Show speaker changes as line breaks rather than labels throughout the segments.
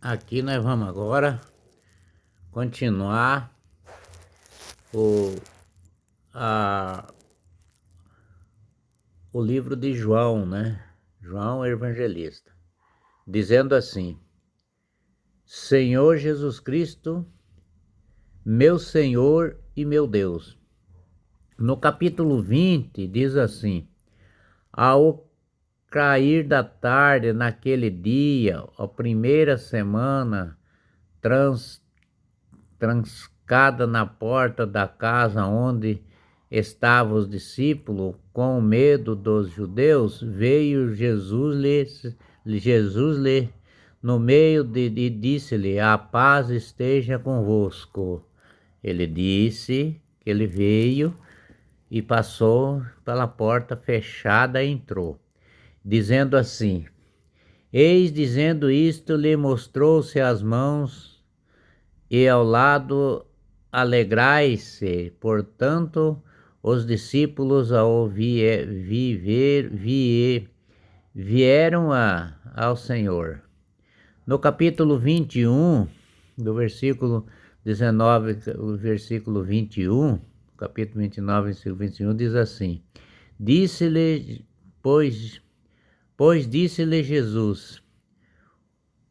Aqui nós vamos agora continuar o, a, o livro de João, né? João Evangelista, dizendo assim: Senhor Jesus Cristo, meu Senhor e meu Deus. No capítulo 20 diz assim: Ao cair da tarde naquele dia, a primeira semana, trancada na porta da casa onde estavam os discípulos, com medo dos judeus, veio Jesus lhe no meio e disse-lhe: A paz esteja convosco. Ele disse que ele veio e passou pela porta fechada e entrou, dizendo assim: Eis, dizendo isto, lhe mostrou-se as mãos e ao lado. Alegrai-se, portanto, os discípulos ao vieram ao Senhor. No capítulo 21, do versículo 19, o versículo 21, capítulo 29, versículo 21, diz assim: Disse-lhe, pois disse-lhe Jesus: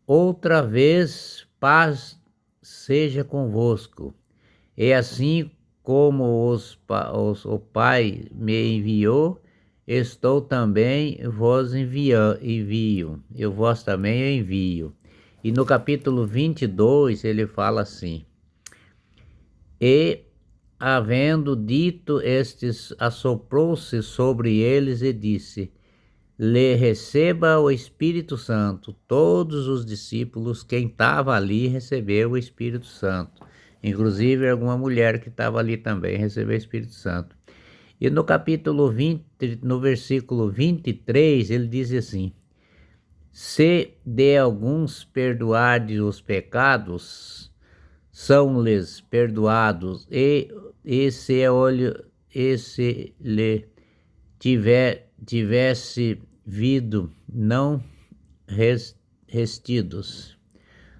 Outra vez paz seja convosco. E assim como o Pai me enviou, estou também vos envio. Eu vos também envio. E no capítulo 22 ele fala assim: E havendo dito estes, assoprou-se sobre eles e disse: Lhe receba o Espírito Santo. Todos os discípulos, quem estava ali, recebeu o Espírito Santo. Inclusive alguma mulher que estava ali também recebeu o Espírito Santo. E no capítulo 20, no versículo 23, ele diz assim: Se de alguns perdoardes os pecados, são-lhes perdoados, e se lhe tivesse vindo não restidos.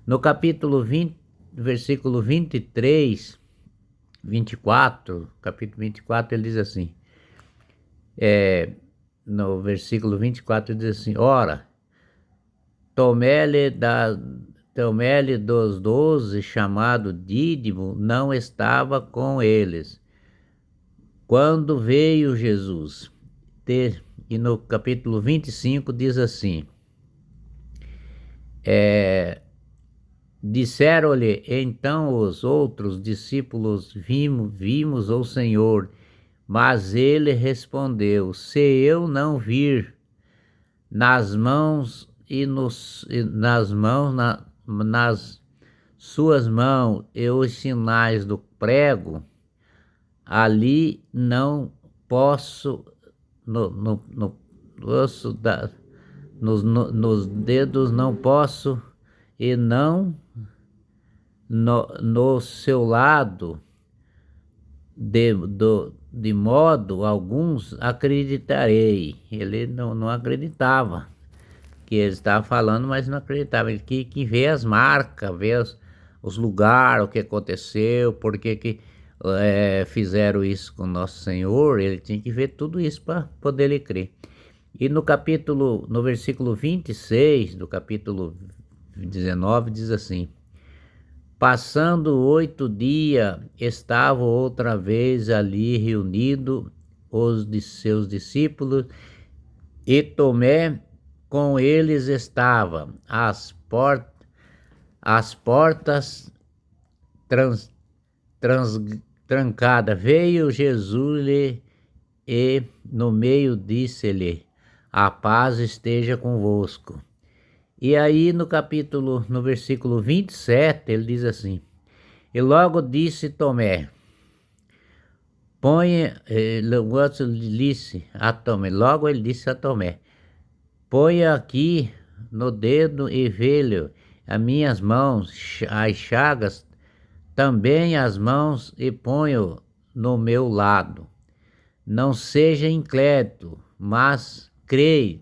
No capítulo 20, versículo 23, 24, capítulo 24, ele diz assim, no versículo 24 ele diz assim: Ora, Tomé-lhe dos 12, chamado Dídimo, não estava com eles quando veio Jesus. E no capítulo 25 diz assim: Disseram-lhe então os outros discípulos: Vimos o Senhor. Mas ele respondeu: Se eu não vir nas mãos nas suas mãos e os sinais do prego, ali não posso nos dedos não posso, e não no seu lado, de modo alguns acreditarei. Ele não acreditava que ele estava falando, mas não acreditava. Ele que vê as marcas, vê os lugares, o que aconteceu, por que fizeram isso com Nosso Senhor. Ele tinha que ver tudo isso para poder ele crer. E no versículo 26 do capítulo 19 diz assim: Passando 8 dias, estavam outra vez ali reunidos os de seus discípulos, e Tomé com eles estava. As portas trancadas. Veio Jesus e no meio disse-lhe: A paz esteja convosco. E aí no versículo 27, ele diz assim: E logo disse Tomé, logo ele disse a Tomé: Ponha aqui no dedo e vê-lhe as minhas mãos, as chagas, também as mãos, e ponho no meu lado. Não seja incrédulo, mas creia.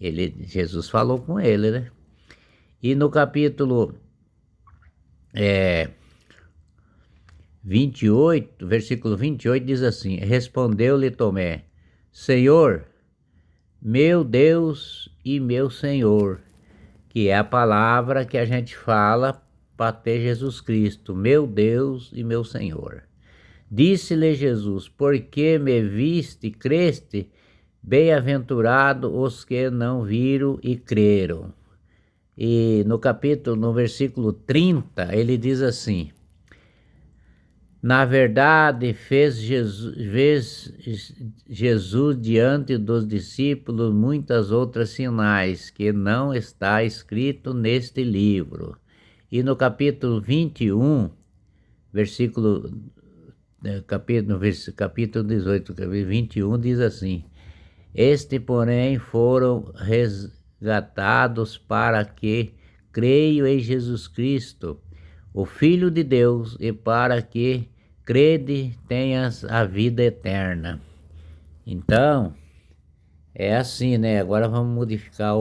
Jesus falou com ele, né? E no capítulo 28, versículo 28 diz assim: respondeu-lhe Tomé, Senhor, meu Deus e meu Senhor, que é a palavra que a gente fala para ter Jesus Cristo, meu Deus e meu Senhor. Disse-lhe Jesus, porque me viste e creste, bem-aventurado os que não viram e creram. E no versículo 30, ele diz assim: na verdade, fez Jesus diante dos discípulos muitas outras sinais que não está escrito neste livro. E no capítulo 21, capítulo 18, 21 diz assim: este, porém, foram resgatados para que creiam em Jesus Cristo, o Filho de Deus, e para que crede tenhas a vida eterna. Então, é assim, né? Agora vamos modificar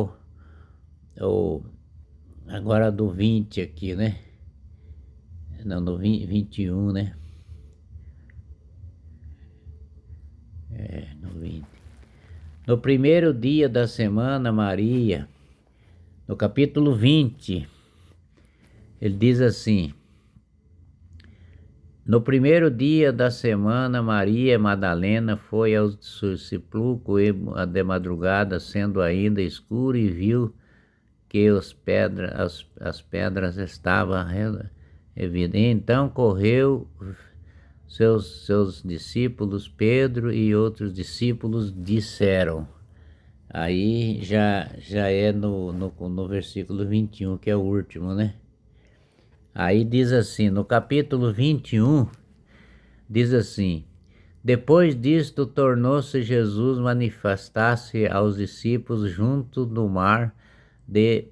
agora do 20 aqui, né? Não, do 21, né? No 20. No primeiro dia da semana, Maria, no capítulo 20, ele diz assim: no primeiro dia da semana, Maria Madalena foi ao sepulcro de madrugada, sendo ainda escuro, e viu que as pedras estavam evidentes. Então correu seus discípulos, Pedro e outros discípulos, disseram. Aí já é no versículo 21, que é o último, né? Aí diz assim, no capítulo 21, diz assim: depois disto tornou-se Jesus manifestar-se aos discípulos junto do mar de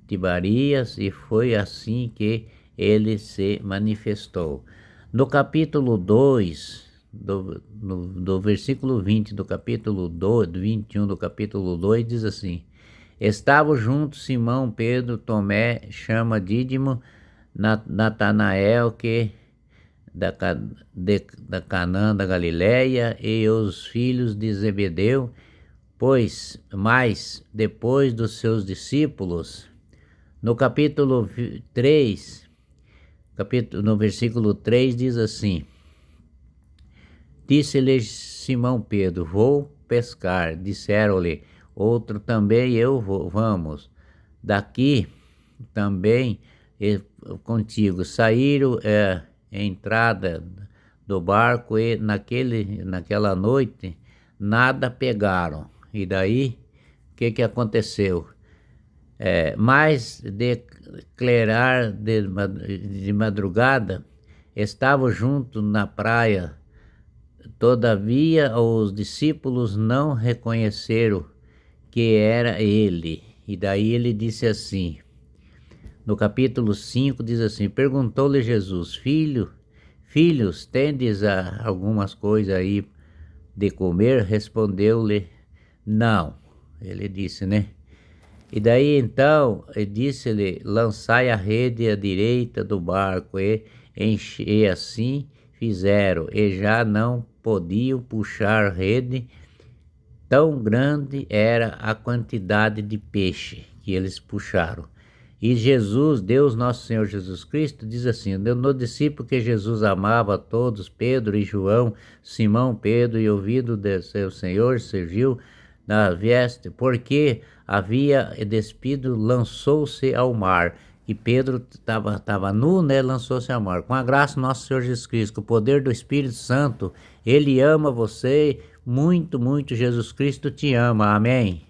Tibarias, e foi assim que ele se manifestou. No capítulo 2, do versículo 20 do capítulo 2, do 21 do capítulo 2, diz assim: estavam juntos Simão, Pedro, Tomé, chama Dídimo, Natanael, que da Canaã da Galileia, e os filhos de Zebedeu, mas depois dos seus discípulos. No capítulo 3, no versículo 3 diz assim: disse-lhe Simão Pedro, vou pescar. Disseram-lhe outro, também eu vou, vamos. Daqui também contigo. Saíram a entrada do barco, e naquela noite nada pegaram. E daí, o que aconteceu? Mas declarar de madrugada, estavam juntos na praia. Todavia os discípulos não reconheceram que era ele. E daí ele disse assim, no capítulo 5 diz assim: perguntou-lhe Jesus, filhos, tendes algumas coisas aí de comer? Respondeu-lhe, não. Ele disse, né? E daí então, disse-lhe, lançai a rede à direita do barco, e assim fizeram, e já não podiam puxar rede, tão grande era a quantidade de peixe que eles puxaram. E Jesus, Deus nosso Senhor Jesus Cristo, diz assim: no discípulo que Jesus amava a todos, Pedro e João, Simão Pedro, e ouvido de seu Senhor, serviu na veste, porque havia despido, lançou-se ao mar. E Pedro estava nu, né? Lançou-se ao mar. Com a graça do nosso Senhor Jesus Cristo, com o poder do Espírito Santo, Ele ama você muito, muito. Jesus Cristo te ama. Amém.